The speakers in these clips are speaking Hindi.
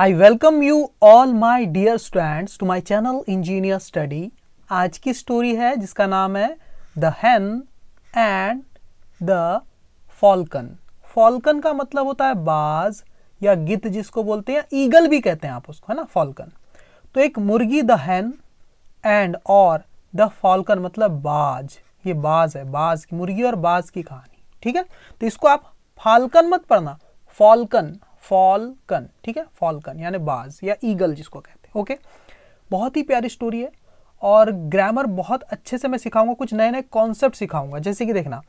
I welcome you all my dear students to my channel Engineer Study। आज की स्टोरी है जिसका नाम है the hen and the falcon। Falcon का मतलब होता है बाज या गिद्ध जिसको बोलते हैं, ईगल भी कहते हैं आप उसको, है ना, फॉल्कन। तो एक मुर्गी द hen एंड और द फॉल्कन मतलब बाज, ये बाज है, बाज की मुर्गी और बाज की कहानी, ठीक है। तो इसको आप फाल्कन मत पढ़ना, फॉल्कन, फॉल्कन, ठीक है, फॉल्कन यानी बाज या ईगल जिसको कहते हैं। ओके, बहुत ही प्यारी स्टोरी है और ग्रामर बहुत अच्छे से मैं सिखाऊंगा, कुछ नए नए कॉन्सेप्ट सिखाऊंगा। जैसे कि देखना,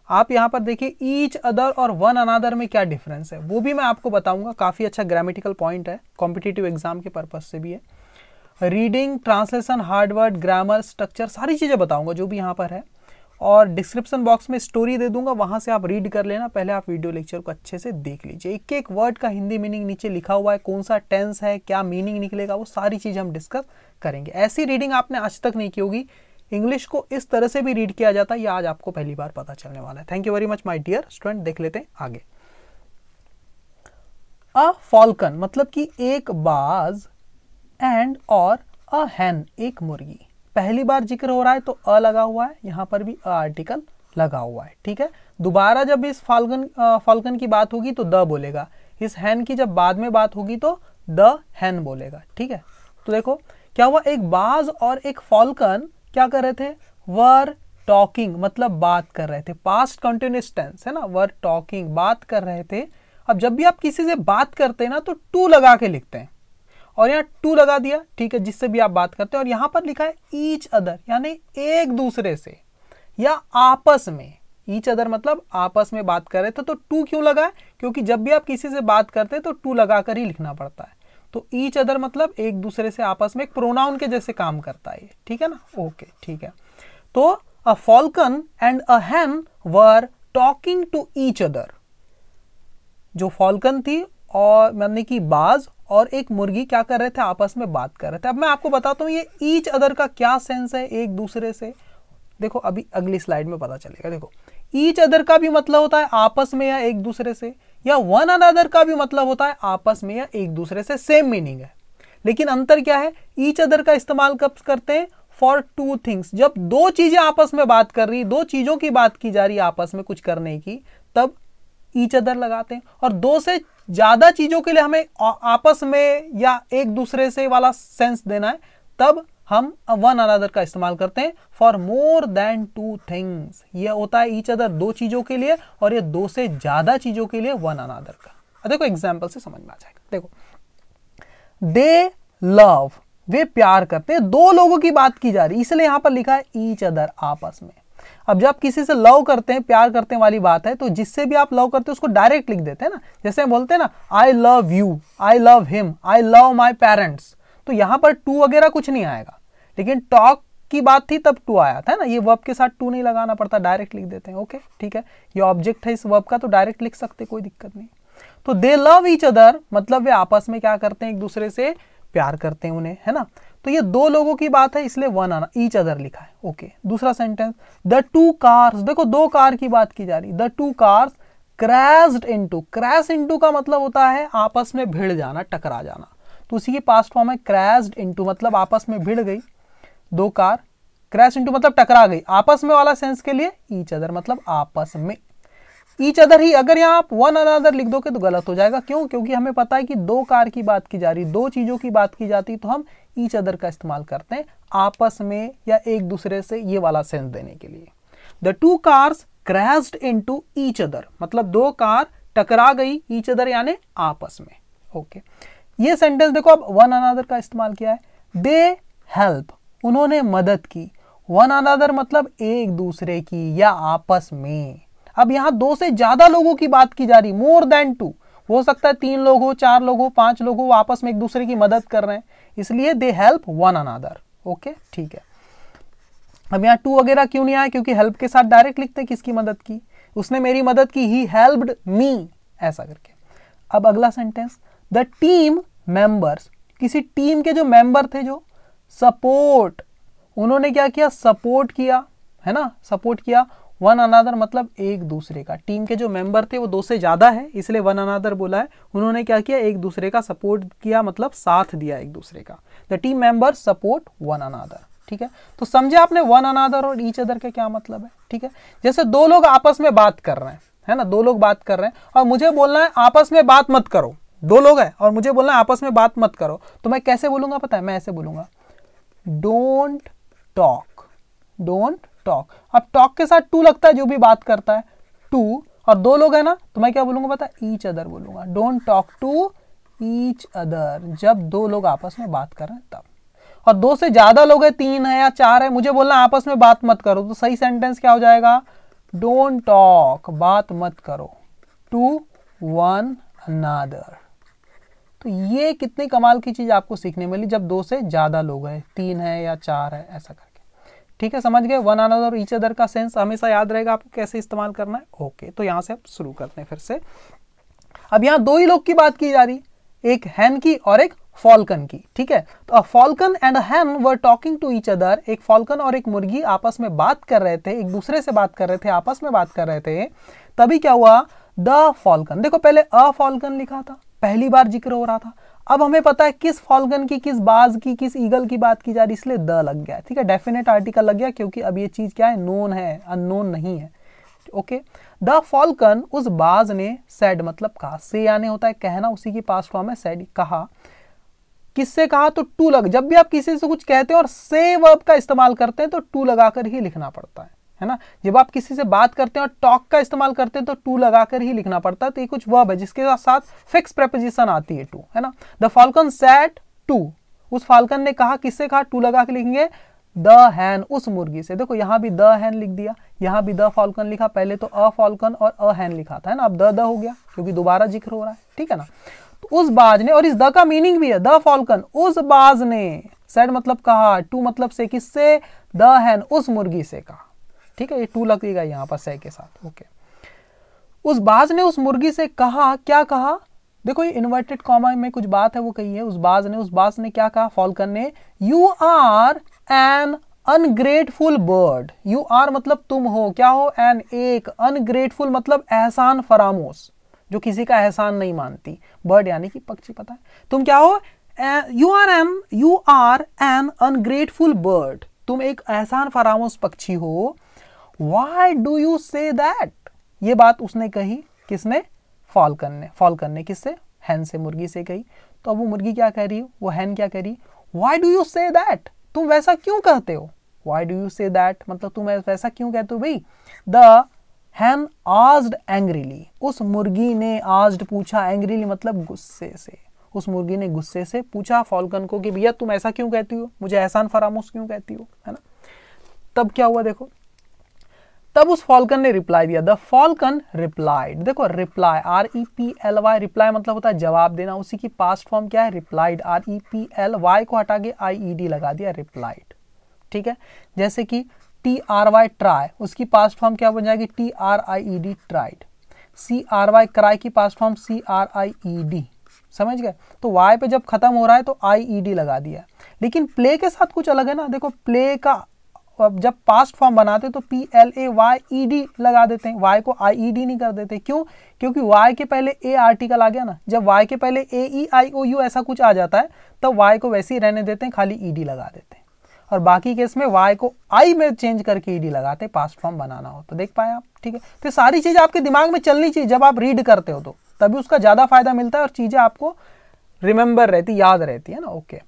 आप यहाँ पर देखिए ईच अदर और वन अनदर में क्या डिफरेंस है वो भी मैं आपको बताऊंगा। काफ़ी अच्छा ग्रामेटिकल पॉइंट है, कॉम्पिटिटिव एग्जाम के पर्पज से भी है। Reading, translation, hard word, grammar, structure, सारी चीज़ें बताऊंगा जो भी यहाँ पर है। और डिस्क्रिप्शन बॉक्स में स्टोरी दे दूंगा, वहां से आप रीड कर लेना। पहले आप वीडियो लेक्चर को अच्छे से देख लीजिए। एक एक वर्ड का हिंदी मीनिंग नीचे लिखा हुआ है, कौन सा टेंस है, क्या मीनिंग निकलेगा, वो सारी चीज़ें हम डिस्कस करेंगे। ऐसी रीडिंग आपने आज तक नहीं की होगी, इंग्लिश को इस तरह से भी रीड किया जाता है, ये आज आपको पहली बार पता चलने वाला है। Thank you very much my dear student. देख लेते हैं आगे। अ फॉल्कन मतलब कि एक बाज एंड और अ hen एक मुर्गी। पहली बार जिक्र हो रहा है तो अ लगा हुआ है, यहाँ पर भी अ आर्टिकल लगा हुआ है, ठीक है। दोबारा जब इस फॉल्कन की बात होगी तो द बोलेगा, इस hen की जब बाद में बात होगी तो द hen बोलेगा, ठीक है। तो देखो क्या हुआ, एक बाज और एक फॉल्कन क्या कर रहे थे, वर टॉकिंग मतलब बात कर रहे थे, पास्ट कंटिन्यूअस टेंस है ना, वर टॉकिंग बात कर रहे थे। अब जब भी आप किसी से बात करते हैं ना तो टू लगा के लिखते हैं, और यहाँ टू लगा दिया, ठीक है, जिससे भी आप बात करते हैं। और यहाँ पर लिखा है ईच अदर यानी एक दूसरे से या आपस में। ईच अदर मतलब आपस में बात कर रहे थे, तो टू क्यों लगा है, क्योंकि जब भी आप किसी से बात करते हैं तो टू लगा कर ही लिखना पड़ता है। तो ईच अदर मतलब एक दूसरे से आपस में, एक प्रोनाउन के जैसे काम करता है, ठीक है ना। ओके, ठीक है। तो a falcon and a hen were talking to each other. जो फॉल्कन थी और माने कि बाज और एक मुर्गी क्या कर रहे थे, आपस में बात कर रहे थे। अब मैं आपको बताता हूँ ये ईच अदर का क्या सेंस है, एक दूसरे से। देखो अभी अगली स्लाइड में पता चलेगा। देखो ईच अदर का भी मतलब होता है आपस में या एक दूसरे से, या वन अनदर का भी मतलब होता है आपस में या एक दूसरे से, सेम मीनिंग है। लेकिन अंतर क्या है, ईच अदर का इस्तेमाल कब करते हैं, फॉर टू थिंग्स। जब दो चीजें आपस में बात कर रही, दो चीजों की बात की जा रही है आपस में कुछ करने की, तब ईच अदर लगाते हैं। और दो से ज्यादा चीजों के लिए हमें आपस में या एक दूसरे से वाला सेंस देना है, तब हम वन अनदर का इस्तेमाल करते हैं, for more than two things. यह होता है ईच अदर दो चीजों के लिए, और ये दो से ज्यादा चीजों के लिए वन अनदर का। देखो एग्जाम्पल से समझ में आ जाएगा। देखो दे लव, वे प्यार करते हैं, दो लोगों की बात की जा रही, इसलिए यहां पर लिखा है ईच अदर आपस में। अब जब आप किसी से लव करते हैं, प्यार करते हैं वाली बात है, तो जिससे भी आप लव करते हैं उसको डायरेक्ट लिख देते हैं ना। जैसे हम बोलते हैं ना, I love you, I love him, I love my parents, तो यहां पर टू वगैरह कुछ नहीं आएगा। लेकिन टॉक की बात थी तब टू आया था ना, ये वर्ब के साथ टू नहीं लगाना पड़ता, डायरेक्ट लिख देते हैं। ओके, ठीक है, ये ऑब्जेक्ट है इस वर्ब का, तो डायरेक्ट लिख सकते, कोई दिक्कत नहीं। तो दे लव ईच अदर मतलब वे आपस में क्या करते हैं, एक दूसरे से प्यार करते हैं उन्हें, है ना। तो ये दो लोगों की बात है, इसलिए वन आना, ईच अदर लिखा है। ओके, दूसरा सेंटेंस, द टू कार्स, देखो दो कार की बात की जा रही, the two cars crashed into. Crash into का मतलब होता है आपस में भिड़ जाना, टकरा जाना, तो उसी की पास्ट फॉर्म है क्रैश्ड इनटू, मतलब आपस में भिड़ गई दो कार। क्रैश इनटू मतलब टकरा गई, आपस में वाला सेंस के लिए ईच अदर मतलब आपस में। ईच अदर ही, अगर यहाँ आप वन अनदर लिख दोगे तो गलत हो जाएगा। क्यों, क्योंकि हमें पता है कि दो कार की बात की जा रही, दो चीजों की बात की जाती, तो हम ईच अदर का इस्तेमाल करते हैं आपस में या एक दूसरे से, ये वाला सेंस देने के लिए। The two cars crashed into each other मतलब दो कार टकरा गई, ईच अदर यानी आपस में। ओके, ये सेंटेंस देखो अब वन अनदर का इस्तेमाल किया है। दे हेल्प, उन्होंने मदद की, वन अनदर मतलब एक दूसरे की या आपस में। अब यहां दो से ज्यादा लोगों की बात की जा रही, मोर देन टू, हो सकता है तीन लोग हो, चार लोग हो, पांच लोग हो, आपस में एक दूसरे की मदद कर रहे हैं, इसलिए they help one another. Okay, ठीक है। अब यहाँ टू वगैरह क्यों नहीं आया, क्योंकि हेल्प के साथ डायरेक्ट लिखते हैं किसकी मदद की, उसने मेरी मदद की, ही हेल्प्ड मी, ऐसा करके। अब अगला सेंटेंस, द टीम मेंबर्स, किसी टीम के जो मेंबर थे, जो सपोर्ट, उन्होंने क्या किया, सपोर्ट किया, है ना, सपोर्ट किया वन अनादर मतलब एक दूसरे का, टीम के जो मेंबर थे वो 2 से ज्यादा है इसलिए वन अनादर बोला है। उन्होंने क्या किया, एक दूसरे का सपोर्ट किया, मतलब साथ दिया एक दूसरे का। The team member support one another. ठीक है, तो समझे आपने वन अनादर और ईच अदर का क्या मतलब है। ठीक है, जैसे 2 लोग आपस में बात कर रहे हैं, है ना, 2 लोग बात कर रहे हैं और मुझे बोलना है आपस में बात मत करो। 2 लोग हैं और मुझे बोलना है आपस में बात मत करो, तो मैं कैसे बोलूंगा पता है, मैं ऐसे बोलूंगा डोंट टॉक, डोंट टॉक। अब टॉक के साथ टू लगता है, जो भी बात करता है टू, और 2 लोग हैं ना, तो मैं क्या बोलूंगा पता है, ईच अदर बोलूंगा। Don't talk to each other, जब 2 लोग आपस में बात कर रहे हैं तब। और 2 से ज्यादा लोग हैं, 3 है या 4 है, मुझे बोलना आपस में बात मत करो, तो सही सेंटेंस क्या हो जाएगा, डोंट टॉक, बात मत करो, टू वन अनदर। तो ये कितनी कमाल की चीज आपको सीखने मिली, जब 2 से ज्यादा लोग हैं, 3 है या 4 है, ऐसा करके। ठीक है, समझ गए। वन अनदर और ईच अदर का सेंस हमेशा याद रहेगा आपको कैसे इस्तेमाल करना है। ओके, तो यहां से आप शुरू करते हैं फिर से। अब यहाँ 2 ही लोग की बात की जा रही, एक हैन की और एक फॉल्कन की। ठीक है, तो a falcon and a hen were talking to each other, एक फॉल्कन और एक मुर्गी आपस में बात कर रहे थे, एक दूसरे से बात कर रहे थे, आपस में बात कर रहे थे। तभी क्या हुआ, द फॉल्कन, देखो पहले अ फॉल्कन लिखा था, पहली बार जिक्र हो रहा था। अब हमें पता है किस फॉल्कन की, किस बाज की, किस ईगल की बात की जा रही, इसलिए द लग गया। ठीक है, डेफिनेट आर्टिकल लग गया, क्योंकि अब ये चीज क्या है, नोन है, अननोन नहीं है। ओके, द फॉल्कन, उस बाज ने, सेड मतलब कहा, से आने होता है कहना, उसी की पास्ट फॉर्म है सेड, कहा। किससे कहा, तो टू लग, जब भी आप किसी से कुछ कहते हैं और से वर्ब का इस्तेमाल करते हैं तो टू लगाकर ही लिखना पड़ता है ना। जब आप किसी से बात करते हैं और टॉक का इस्तेमाल करते हैं तो टू लगाकर ही लिखना पड़ता है। तो ये कुछ वर्ब है जिसके साथ फिक्स प्रेपोजिशन आती है टू, है ना। द फॉल्कन सेड टू, उस फाल्कन ने कहा, किससे कहा, टू लगा के लिखेंगे, द हैन, उस मुर्गी से। देखो यहां भी द हैन लिख दिया, यहां भी द फॉल्कन लिखा, पहले तो अ फॉल्कन और अ हैन लिखा था, है ना, अब द हो गया क्योंकि दोबारा जिक्र हो रहा है। ठीक है ना, तो उस बाज ने, और इस द का मीनिंग भी है, द फॉल्कन, उस बाज ने, सेड मतलब कहा, टू मतलब से, किससे, द हैन, उस मुर्गी से कहा। ठीक है, ये टू लगेगा यहाँ पर से के साथ। ओके, उस बाज ने उस मुर्गी से कहा, क्या कहा, देखो ये इन्वर्टेड कॉमा में कुछ बात है वो कही है, उस बाज ने क्या कहा, फॉल्कन ने, you are an ungrateful bird. You are मतलब तुम हो, क्या हो, एन एक, अनग्रेटफुल मतलब एहसान फरामोश, जो किसी का एहसान नहीं मानती, बर्ड यानी कि पक्षी, पता है, तुम क्या हो, you are an ungrateful bird, तुम एक एहसान फरामोश पक्षी हो। Why do you say that? ये बात उसने कही, किसने, फॉल्कन ने किससे, हैन से, मुर्गी से कही। तो अब वो मुर्गी क्या कह रही है, वो हैन क्या कह रही, Why do you say that? तुम वैसा क्यों कहते हो, Why do you say that मतलब तुम वैसा क्यों कहते हो भाई। The hen asked angrily, उस मुर्गी ने, asked पूछा, angrily मतलब गुस्से से, उस मुर्गी ने गुस्से से पूछा फॉल्कन को कि भैया तुम ऐसा क्यों कहती हो, मुझे एहसान फरामोश क्यों कहती हो, है ना। तब क्या हुआ देखो, तब उस फॉल्कन ने रिप्लाई दिया, द फॉल्कन रिप्लाइड। देखो रिप्लाई, REPLY, रिप्लाई मतलब होता है जवाब देना, उसी की पास्ट फॉर्म क्या है, रिप्लाइड। REPLY को हटा के IED लगा दिया, रिप्लाइड। ठीक है, जैसे कि TRY ट्राई, उसकी पास्ट फॉर्म क्या बन जाएगी, TRIED ट्राइड। CRY क्राई की पास्ट फॉर्म CRIED, समझ गए। तो Y पे जब खत्म हो रहा है तो IED लगा दिया। लेकिन प्ले के साथ कुछ अलग है ना, देखो प्ले का अब जब पास्ट फॉर्म बनाते तो PLAYED लगा देते हैं, Y को IED नहीं कर देते, क्यों, क्योंकि Y के पहले A आर्टिकल आ गया ना, जब Y के पहले AEIOU ऐसा कुछ आ जाता है तब Y को वैसे ही रहने देते हैं, खाली ED लगा देते हैं, और बाकी केस में Y को I में चेंज करके ED लगाते हैं, पास्ट फॉर्म बनाना हो तो। देख पाए आप, ठीक है। तो सारी चीज़ आपके दिमाग में चलनी चाहिए जब आप रीड करते हो, तो तभी उसका ज़्यादा फायदा मिलता है और चीज़ें आपको रिमेंबर रहती, याद रहती है ना। ओके,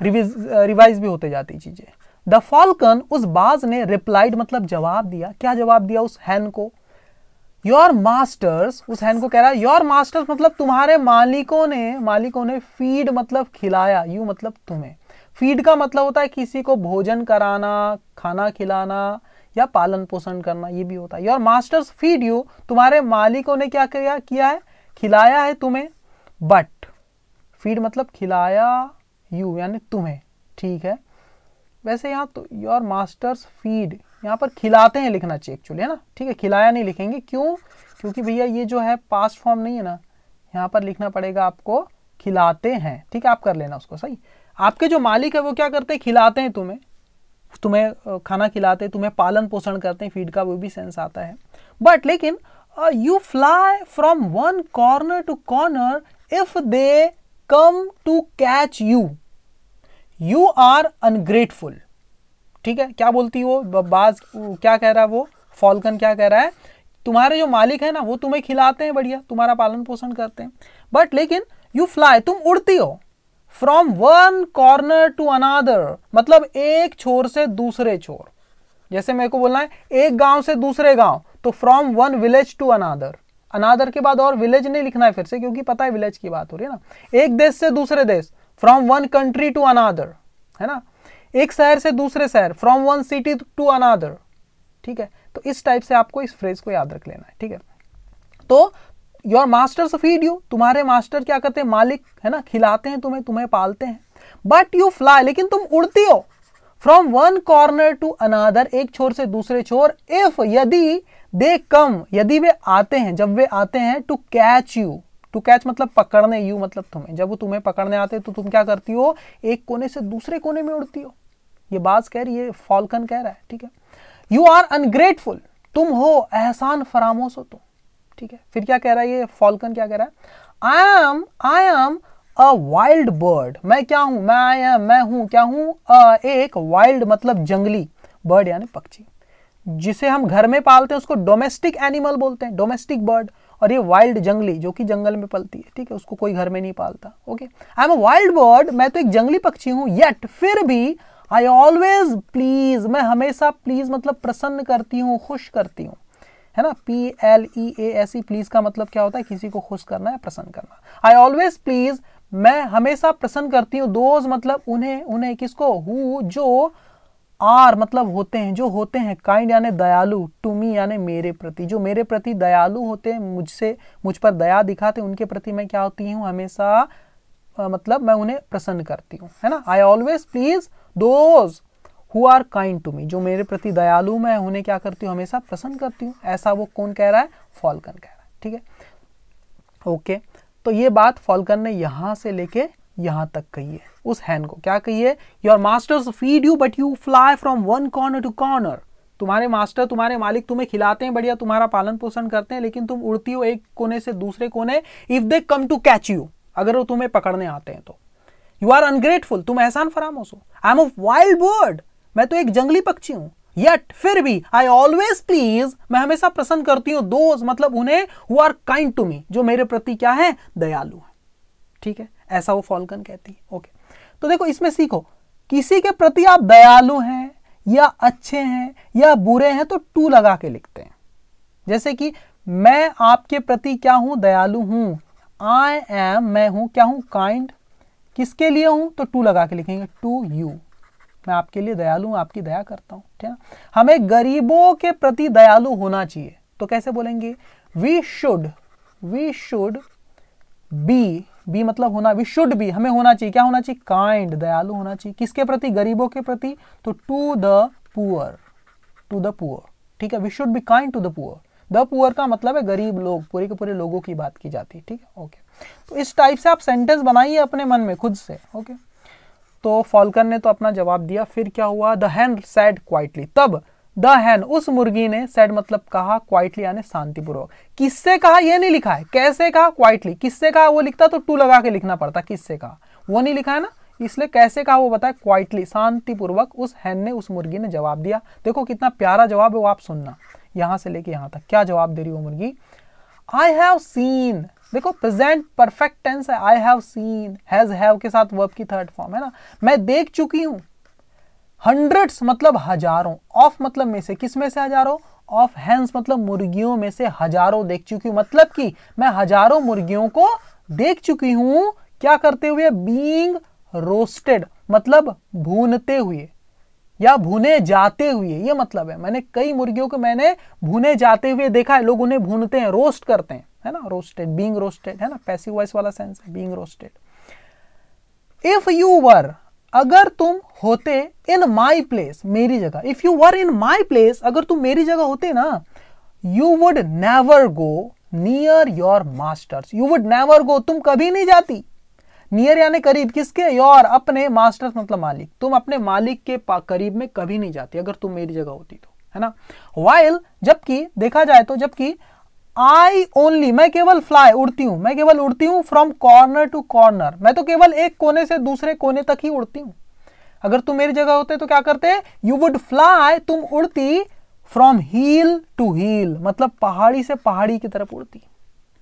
रिवाइज भी होते जाती चीज़ें। द फॉल्कन, उस बाज ने, रिप्लाइड मतलब जवाब दिया, क्या जवाब दिया उस हैन को, योर मास्टर्स, उस हैन को कह रहा है योर मास्टर्स मतलब तुम्हारे मालिकों ने फीड मतलब खिलाया, यू मतलब तुम्हें। फीड का मतलब होता है किसी को भोजन कराना, खाना खिलाना या पालन पोषण करना, ये भी होता है। योर मास्टर्स फीड यू, तुम्हारे मालिकों ने क्या किया है, खिलाया है तुम्हें। बट फीड मतलब खिलाया, यू यानी तुम्हें, ठीक है। वैसे यहाँ तो योर मास्टर्स फीड, यहाँ पर खिलाते हैं लिखना चाहिए एक्चुअली, है ना, ठीक है। खिलाया नहीं लिखेंगे, क्यों, क्योंकि भैया ये जो है पास्ट फॉर्म नहीं है ना, यहाँ पर लिखना पड़ेगा आपको खिलाते हैं, ठीक है। आप कर लेना उसको सही। आपके जो मालिक है वो क्या करते हैं, खिलाते हैं तुम्हें, तुम्हें खाना खिलाते, तुम्हें पालन पोषण करते हैं, फीड का वो भी सेंस आता है। बट लेकिन you fly from one corner to corner, if they come to catch you, you are ungrateful. ठीक है, क्या बोलती हो बाज, क्या कह रहा है वो फॉल्कन, क्या कह रहा है, तुम्हारे जो मालिक है ना वो तुम्हें खिलाते हैं बढ़िया, तुम्हारा पालन पोषण करते हैं, बट लेकिन यू फ्लाई, तुम उड़ती हो, from one corner to another, मतलब एक छोर से दूसरे छोर। जैसे मेरे को बोलना है एक गांव से दूसरे गांव, तो from one village to another, another के बाद और विलेज नहीं लिखना है फिर से, क्योंकि पता है विलेज की बात हो रही है ना। एक देश से दूसरे देश, from one country to another, है ना। एक शहर से दूसरे शहर, from one city to another. ठीक है, तो इस टाइप से आपको इस फ्रेज को याद रख लेना है। ठीक है, तो योर मास्टर्स फीड यू, तुम्हारे मास्टर क्या करते हैं, मालिक है ना, खिलाते हैं तुम्हें, तुम्हें पालते हैं। बट यू फ्लाई, लेकिन तुम उड़ती हो, from one corner to another, एक छोर से दूसरे छोर, इफ यदि, दे कम, यदि वे आते हैं, जब वे आते हैं, to catch you, to catch मतलब पकड़ने, यू मतलब तुम्हें, जब वो तुम्हें पकड़ने आते हैं तो तुम क्या करती हो, एक कोने से दूसरे कोने में उड़ती हो। ये बात कह रही है, फॉल्कन कह रहा है। ठीक है, यू आर अनग्रेटफुल, तुम हो एहसान फरामोश हो तुम। ठीक है, फिर क्या कह रहा है ये फॉल्कन, क्या कह रहा है, I am a wild bird, मैं क्या हूं, मैं हूं, क्या हूं, एक वाइल्ड मतलब जंगली, बर्ड यानी पक्षी, जिसे हम घर में पालते हैं उसको डोमेस्टिक एनिमल बोलते हैं, डोमेस्टिक बर्ड, और ये वाइल्ड जंगली, जो कि जंगल में पलती है। ठीक है, उसको कोई घर में नहीं पालता। Okay, I am a wild bird, मैं तो एक जंगली पक्षी हूं, येट फिर भी, आई ऑलवेज प्लीज, मैं हमेशा प्लीज मतलब प्रसन्न करती हूँ, खुश करती हूँ, है ना। PLEASE, प्लीज का मतलब क्या होता है, किसी को खुश करना है, प्रसन्न करना। आई ऑलवेज प्लीज, मैं हमेशा प्रसन्न करती हूँ, दोज मतलब उन्हें किसको, हु जो, आर मतलब होते हैं, जो होते हैं, काइंड यानी दयालु, टू मी यानी मेरे प्रति, जो मेरे प्रति दयालु होते हैं, मुझ पर दया दिखाते, उनके प्रति मैं क्या होती हूँ, हमेशा मतलब मैं उन्हें प्रसन्न करती हूँ, है ना। I always please those who are kind to me, जो मेरे प्रति दयालु, मैं उन्हें क्या करती हूँ, हमेशा प्रसन्न करती हूँ। ऐसा वो कौन कह रहा है, फॉल्कन कह रहा है। ठीक है, ओके, तो ये बात फॉल्कन ने यहां से लेके यहां तक कही है, उस हैन को क्या कही है, your masters feed you but you fly from one corner to corner, तुम्हारे मास्टर, तुम्हारे मालिक तुम्हें खिलाते हैं बढ़िया, तुम्हारा पालन पोषण करते हैं, लेकिन तुम उड़ती हो एक कोने से दूसरे कोने, if they come to catch you, अगर वो तुम्हें पकड़ने आते हैं तो, यू आर अनग्रेटफुल, तुम एहसान फरामोश हो, I am a wild bird, मैं तो एक जंगली पक्षी हूं, येट फिर भी, आई ऑलवेज प्लीज, मैं हमेशा प्रसन्न करती हूँ, दोज मतलब उन्हें, who are kind to me, जो मेरे प्रति क्या है, दयालु है। ठीक है, ऐसा वो फॉल्कन कहती है। ओके, तो देखो इसमें सीखो, किसी के प्रति आप दयालु हैं या अच्छे हैं या बुरे हैं तो टू लगा के लिखते हैं। जैसे कि मैं आपके प्रति क्या हूं, दयालु हूं, आई एम, मैं हूं क्या हूं, काइंड, किसके लिए हूं तो टू लगा के लिखेंगे, टू यू, मैं आपके लिए दयालु हूं, आपकी दया करता हूं। ठीक है, हमें गरीबों के प्रति दयालु होना चाहिए, तो कैसे बोलेंगे, वी शुड बी मतलब होना, वी शुड बी, हमें होना चाहिए, क्या होना चाहिए, काइंड, दयालु होना चाहिए, किसके प्रति, गरीबों के प्रति, तो टू द पुअर। ठीक है, we should be kind to the poor का मतलब है गरीब लोग, पूरे के पूरे लोगों की बात की जाती है। ठीक है, ओके, तो इस टाइप से आप सेंटेंस बनाइए अपने मन में खुद से। ओके, तो फॉल्कन ने तो अपना जवाब दिया, फिर क्या हुआ, द हैन सेड क्वाइटली, तब द हैन उस मुर्गी ने, सेड मतलब कहा, क्वाइटली यानी शांतिपूर्वक, किससे कहा ये नहीं लिखा है, कैसे कहा, क्वाइटली, किससे कहा वो लिखता तो टू लगा के लिखना पड़ता, किससे कहा वो नहीं लिखा है ना, इसलिए कैसे कहा वो बताया, क्वाइटली, शांतिपूर्वक उस हैन ने, उस मुर्गी ने जवाब दिया। देखो कितना प्यारा जवाब है वो, आप सुनना यहां से लेके यहां तक क्या जवाब दे रही वो मुर्गी, आई हैव सीन, देखो प्रेजेंट परफेक्ट टेंस है, आई हैव सीन, हैज हैव के साथ वर्ब की थर्ड फॉर्म है ना, मैं देख चुकी हूं, हंड्रेड्स मतलब हजारों, ऑफ मतलब में से, किस में से हजारों, ऑफ हैंस मतलब मुर्गियों में से हजारों देख चुकी हूं, मतलब कि मैं हजारों मुर्गियों को देख चुकी हूं, क्या करते हुए, बीइंग रोस्टेड मतलब भूनते हुए या भुने जाते हुए, ये मतलब है, मैंने कई मुर्गियों को मैंने भुने जाते हुए देखा है, लोग उन्हें भूनते हैं, रोस्ट करते हैं, है ना, रोस्टेड, बीइंग रोस्टेड है ना, पैसिव वॉइस वाला सेंस है, बीइंग रोस्टेड। इफ यू वर, अगर तुम होते, इन माई प्लेस, मेरी जगह, if you were in my place, अगर तुम मेरी जगह होते ना, you would never go near your masters, you would never गो, तुम कभी नहीं जाती, नियर यानी करीब, किसके? योर, अपने, मास्टर्स मतलब मालिक, तुम अपने मालिक के करीब में कभी नहीं जाती अगर तुम मेरी जगह होती तो, है ना। वाइल, जबकि, देखा जाए तो जबकि, आई ओनली, मैं केवल फ्लाई, उड़ती हूं, मैं केवल उड़ती हूं फ्रॉम कॉर्नर टू कॉर्नर, मैं तो केवल एक कोने से दूसरे कोने तक ही उड़ती हूं। अगर तुम मेरी जगह होते तो क्या करते? यू वुड फ्लाई, तुम उड़ती फ्रॉम हील टू हील, मतलब पहाड़ी से पहाड़ी की तरफ उड़ती।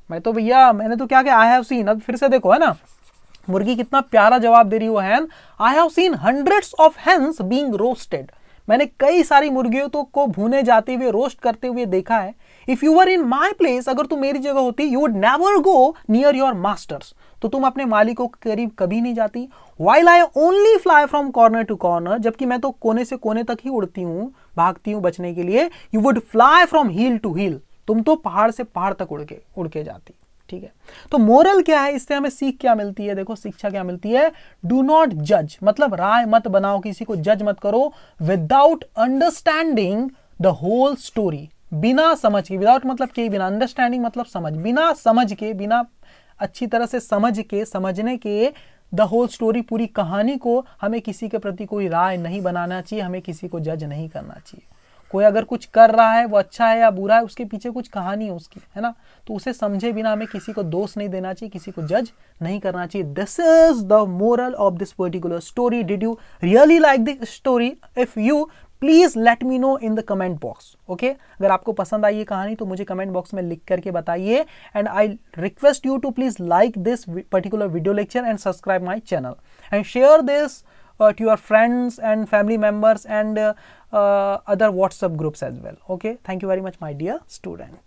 मैं तो भैया, मैंने तो क्या क्या, आई हैव सीन, अब फिर से देखो, है ना, मुर्गी कितना प्यारा जवाब दे रही हो hen. I have seen hundreds of hens being roasted, मैंने कई सारी मुर्गियों तो को भुने जाते हुए, रोस्ट करते हुए देखा है। If you were in my place, अगर तुम मेरी जगह होती, you would never go near your masters, तो तुम अपने मालिकों के करीब कभी नहीं जाती। While I only fly from corner to corner, जबकि मैं तो कोने से कोने तक ही उड़ती हूँ, भागती हूँ बचने के लिए। You would fly from hill to hill, तुम तो पहाड़ से पहाड़ तक उड़ के जाती। ठीक है, तो मोरल क्या है, इससे हमें सीख क्या मिलती है? देखो शिक्षा क्या मिलती है। डू नॉट जज, मतलब राय मत बनाओ, किसी को जज मत करो without understanding the whole story, बिना समझ के, विदाउट मतलब के बिना, अंडरस्टैंडिंग मतलब समझ, बिना समझ के, बिना अच्छी तरह से समझने के द होल स्टोरी, पूरी कहानी को, हमें किसी के प्रति कोई राय नहीं बनाना चाहिए, हमें किसी को जज नहीं करना चाहिए। कोई अगर कुछ कर रहा है, वो अच्छा है या बुरा है, उसके पीछे कुछ कहानी है उसकी, है ना, तो उसे समझे बिना हमें किसी को दोष नहीं देना चाहिए, किसी को जज नहीं करना चाहिए। This is the moral of this particular story. Did you really like this story? If you, please let me know in the comment box. Okay, अगर आपको पसंद आई ये कहानी तो मुझे कमेंट बॉक्स में लिख करके बताइए। And I request you to please like this particular video lecture and subscribe my channel and share this to your friends and family members and other WhatsApp groups as well. Okay, thank you very much, my dear student.